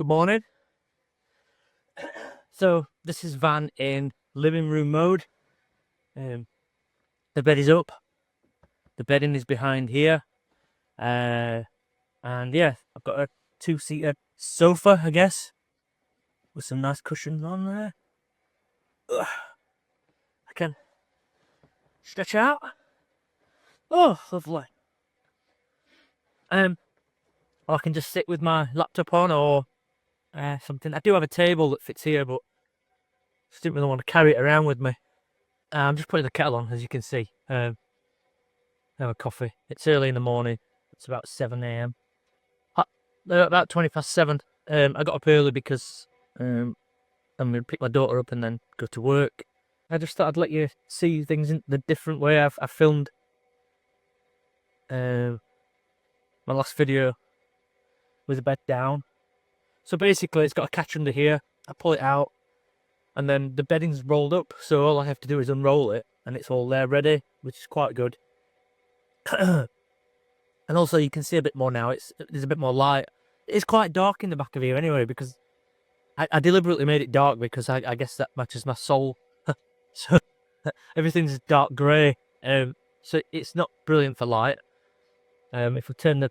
Good morning. So this is Van in living room mode. The bed is up. The bedding is behind here. And yeah, I've got a two-seater sofa, I guess, with some nice cushions on there. Ugh. I can stretch out. Oh, lovely. Or I can just sit with my laptop on or something. I do have a table that fits here, but just didn't really want to carry it around with me. I'm just putting the kettle on, as you can see. Have a coffee. It's early in the morning. It's about 7 a.m. About 20 past 7. I got up early because I'm going to pick my daughter up and then go to work. I just thought I'd let you see things in the different way I filmed my last video with the bed down. So basically, it's got a catch under here. I pull it out, and then the bedding's rolled up. So all I have to do is unroll it, and it's all there ready, which is quite good. And also, you can see a bit more now. There's a bit more light. It's quite dark in the back of here anyway, because I deliberately made it dark because I guess that matches my soul. So everything's dark grey. So it's not brilliant for light. If we turn the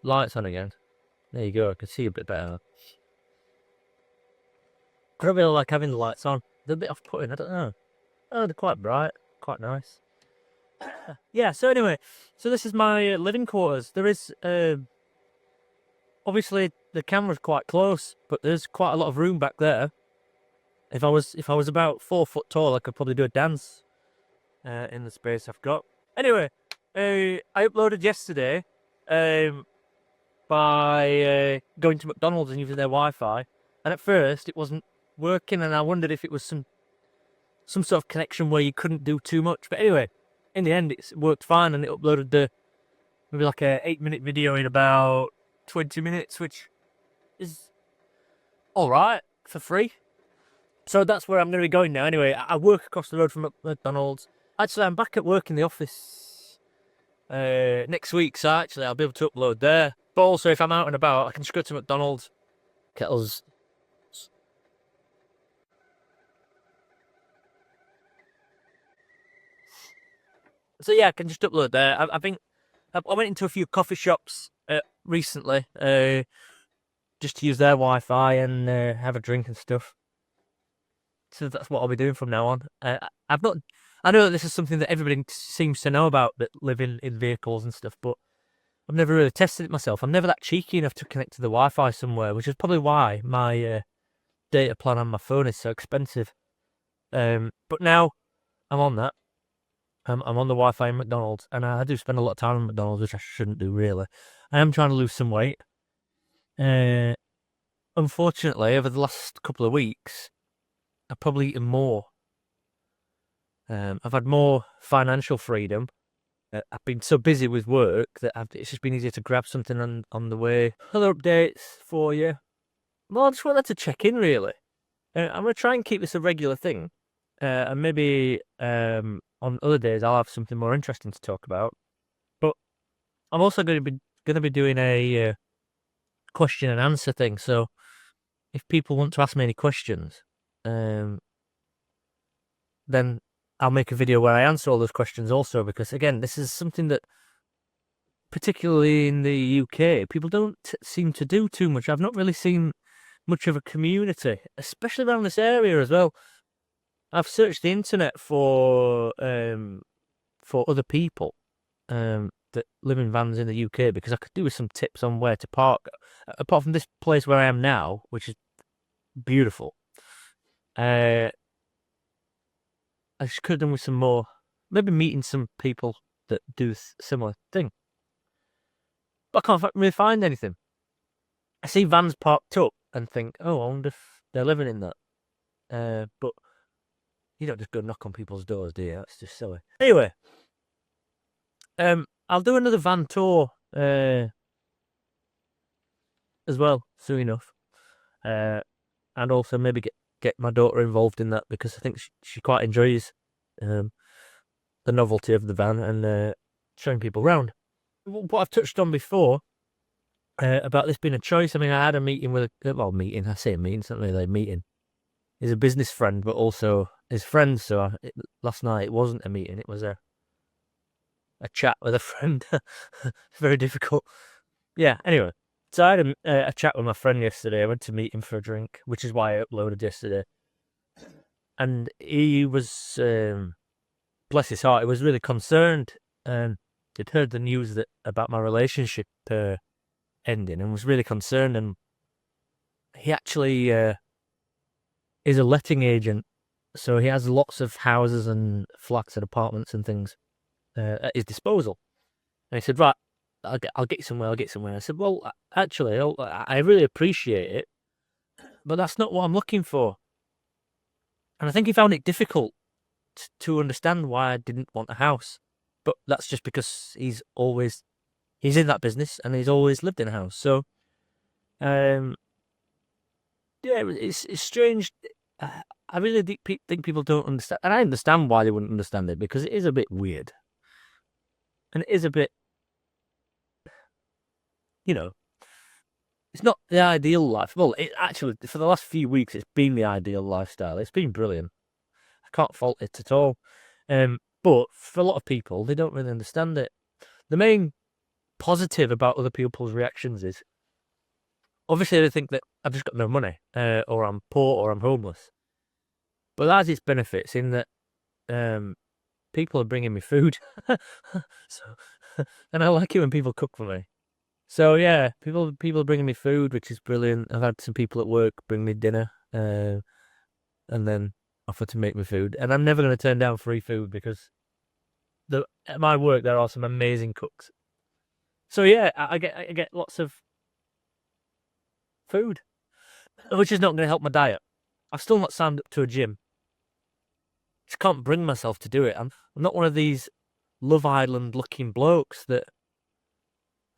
lights on again, there you go. I can see a bit better. I don't really like having the lights on. They're a bit off-putting. I don't know. Oh, they're quite bright, quite nice. Yeah. So anyway, so this is my living quarters. There is obviously the camera's quite close, but there's quite a lot of room back there. If I was about 4 foot tall, I could probably do a dance in the space I've got. Anyway, I uploaded yesterday by going to McDonald's and using their Wi-Fi, and at first it wasn't working, and I wondered if it was some sort of connection where you couldn't do too much. But anyway, in the end, it worked fine, and it uploaded maybe like a 8-minute video in about 20 minutes, which is all right for free. So that's where I'm going to be going now. Anyway, I work across the road from McDonald's. Actually, I'm back at work in the office next week, so actually I'll be able to upload there. But also, if I'm out and about, I can just go to McDonald's. Kettles. So yeah, I can just upload there. I think I went into a few coffee shops recently just to use their Wi-Fi and have a drink and stuff. So that's what I'll be doing from now on. I've not. I know that this is something that everybody seems to know about, that living in vehicles and stuff, but I've never really tested it myself. I'm never that cheeky enough to connect to the Wi-Fi somewhere, which is probably why my data plan on my phone is so expensive. But now I'm on that. I'm on the Wi-Fi in McDonald's, and I do spend a lot of time in McDonald's, which I shouldn't do really. I am trying to lose some weight. Unfortunately, over the last couple of weeks, I've probably eaten more. I've had more financial freedom. I've been so busy with work that it's just been easier to grab something on the way. Other updates for you. Well, I just wanted to check in, really. I'm going to try and keep this a regular thing. And maybe on other days I'll have something more interesting to talk about. But I'm also going to be doing a question and answer thing. So if people want to ask me any questions, then I'll make a video where I answer all those questions also, because again, this is something that, particularly in the UK, people don't seem to do too much. I've not really seen much of a community, especially around this area as well. I've searched the internet for other people that live in vans in the UK, because I could do with some tips on where to park. Apart from this place where I am now, which is beautiful, I just could have done with some more, maybe meeting some people that do a similar thing. But I can't really find anything. I see vans parked up and think, oh, I wonder if they're living in that. But you don't just go knock on people's doors, do you? That's just silly. Anyway, I'll do another van tour as well soon enough, and also maybe get my daughter involved in that, because I think she quite enjoys the novelty of the van and showing people around. What I've touched on before about this being a choice. I mean, I had a meeting with meeting. I say a meeting, it's not really a meeting. He's a business friend, but also his friend. So last night it wasn't a meeting; it was a chat with a friend. It's very difficult. Yeah. Anyway, so I had a chat with my friend yesterday. I went to meet him for a drink, which is why I uploaded yesterday. And he was, bless his heart, he was really concerned. He'd heard the news about my relationship ending, and was really concerned. And he actually is a letting agent, so he has lots of houses and flats and apartments and things at his disposal. And he said, "Right, I'll get you somewhere. I'll get you somewhere." I said, "Well, actually, I really appreciate it, but that's not what I'm looking for." And I think he found it difficult to understand why I didn't want a house. But that's just because he's in that business and he's always lived in a house. So, yeah, it's strange. I really think people don't understand, and I understand why they wouldn't understand it, because it is a bit weird, and it is a bit, it's not the ideal life. Well, it actually, for the last few weeks, it's been the ideal lifestyle. It's been brilliant. I can't fault it at all. But for a lot of people, they don't really understand it. The main positive about other people's reactions is, obviously, they think that I've just got no money, or I'm poor, or I'm homeless. But that has its benefits in that people are bringing me food. And I like it when people cook for me. So yeah, people are bringing me food, which is brilliant. I've had some people at work bring me dinner, and then offer to make me food. And I'm never going to turn down free food, because at my work there are some amazing cooks. So yeah, I get lots of food, which is not going to help my diet. I've still not signed up to a gym. Just can't bring myself to do it. I'm not one of these Love Island looking blokes that,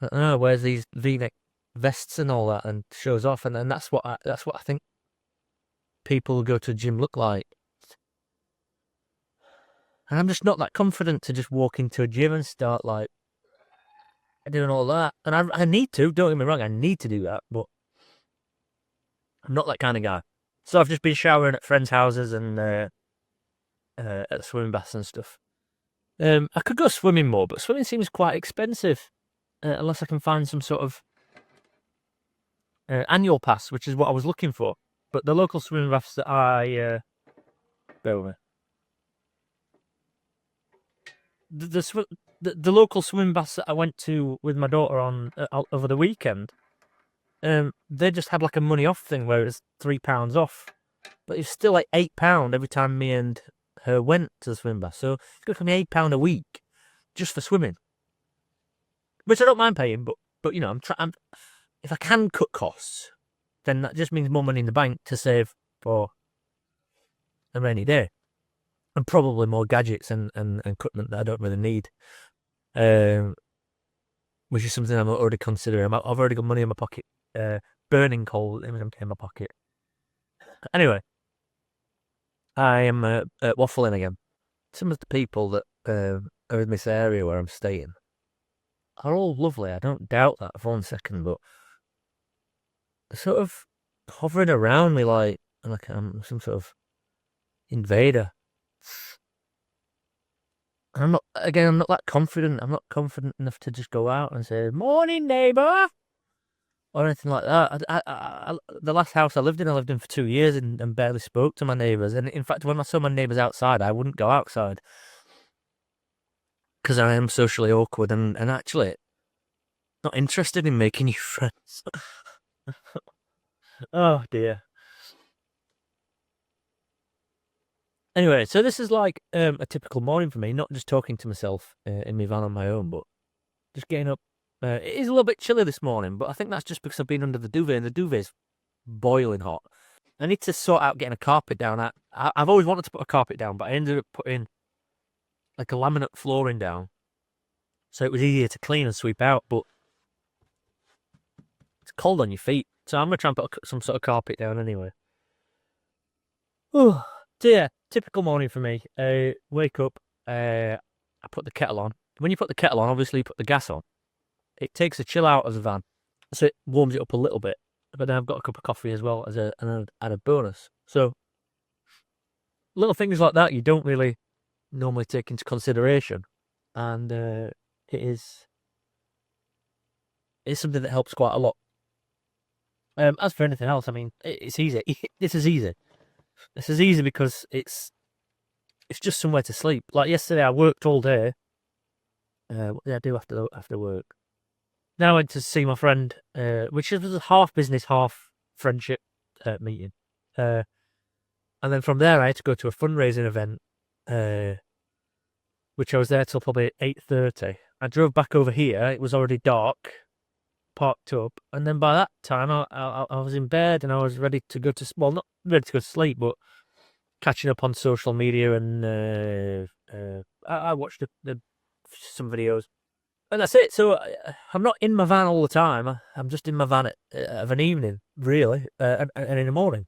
I don't know, wears these V-neck vests and all that and shows off, and that's what I think people who go to a gym look like. And I'm just not that confident to just walk into a gym and start like doing all that. And I need to, don't get me wrong, I need to do that, but I'm not that kind of guy. So I've just been showering at friends' houses and at swimming baths and stuff. I could go swimming more, but swimming seems quite expensive, unless I can find some sort of annual pass, which is what I was looking for. But the local swimming baths that bear with me. The local swimming baths that I went to with my daughter on over the weekend, they just had like a money off thing where it was £3 off, but it's still like £8 every time me and her went to the swim bath. So it's going to cost me £8 a week just for swimming, which I don't mind paying. But I'm if I can cut costs, then that just means more money in the bank to save for a rainy day, and probably more gadgets and equipment that I don't really need. Which is something I'm already considering. I've already got money in my pocket, burning coal in my pocket. Anyway, I am waffling again. Some of the people that are in this area where I'm staying are all lovely. I don't doubt that for 1 second, but they're sort of hovering around me like I'm some sort of invader. I'm not that confident. I'm not confident enough to just go out and say, "Morning, neighbour," or anything like that. The last house I lived in for 2 years and barely spoke to my neighbours. And in fact, when I saw my neighbours outside, I wouldn't go outside because I am socially awkward and actually not interested in making new friends. Oh dear. Anyway, so this is like a typical morning for me, not just talking to myself in my van on my own, but just getting up. It is a little bit chilly this morning, but I think that's just because I've been under the duvet, and the duvet's boiling hot. I need to sort out getting a carpet down. I've always wanted to put a carpet down, but I ended up putting like a laminate flooring down, so it was easier to clean and sweep out, but it's cold on your feet, so I'm going to try and put some sort of carpet down anyway. Oh, so yeah, typical morning for me. Wake up, I put the kettle on. When you put the kettle on, obviously you put the gas on. It takes the chill out of the van. so it warms it up a little bit. But then I've got a cup of coffee as well as an added bonus. So little things like that you don't really normally take into consideration, and it's something that helps quite a lot. As for anything else, I mean, it's easy. This is easy. This is easy because it's just somewhere to sleep. Like yesterday, I worked all day. What did I do after work? Then I went to see my friend, which was a half business, half friendship meeting. And then from there, I had to go to a fundraising event, which I was there till probably 8:30. I drove back over here. It was already dark, parked up, and then by that time, I was in bed and I was ready to go to not ready to go to sleep, but catching up on social media, and I watched some videos, and that's it. So I'm not in my van all the time. I'm just in my van of an evening, really, and in the morning.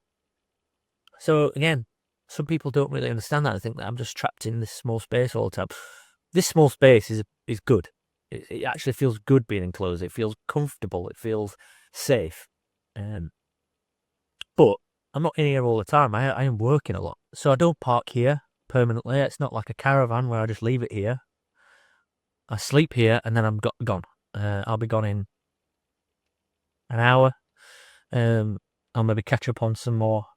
So again, some people don't really understand that. I think that I'm just trapped in this small space all the time. This small space is good. It actually feels good being enclosed. It feels comfortable. It feels safe. But I'm not in here all the time. I am working a lot. So I don't park here permanently. It's not like a caravan where I just leave it here. I sleep here and then I'm gone. I'll be gone in an hour. I'll maybe catch up on some more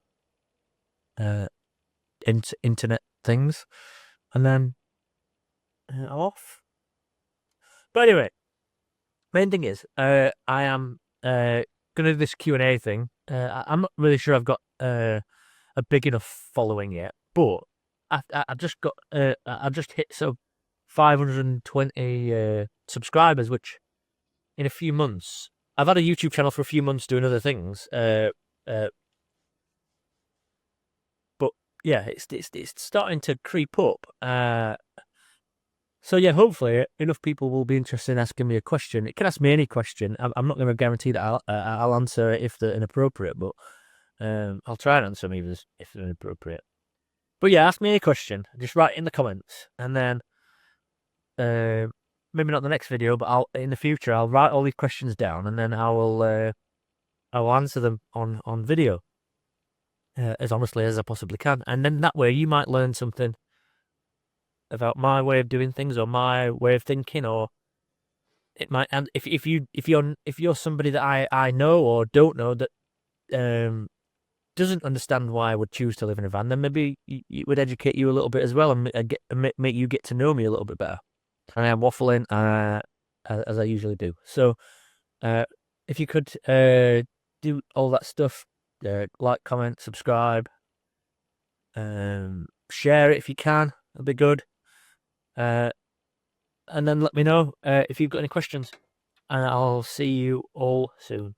internet things, and then I'm off. But anyway, main thing is, I am gonna do this Q&A thing. I'm not really sure I've got a big enough following yet, but I just got I just hit 520 subscribers, which in a few months. I've had a YouTube channel for a few months doing other things. But yeah, it's starting to creep up. So yeah, hopefully enough people will be interested in asking me a question. It can ask me any question. I'm not going to guarantee that I'll answer it if they're inappropriate, but I'll try and answer them even if they're inappropriate. But yeah, ask me any question. Just write in the comments, and then maybe not the next video, but in the future I'll write all these questions down, and then I will answer them on video as honestly as I possibly can, and then that way you might learn something about my way of doing things or my way of thinking, or it might. And if you're somebody that I know or don't know that doesn't understand why I would choose to live in a van, then maybe it would educate you a little bit as well, and make you get to know me a little bit better. And I am waffling as I usually do. So if you could do all that stuff, like, comment, subscribe, share it if you can, that'd be good. And then let me know if you've got any questions, and I'll see you all soon.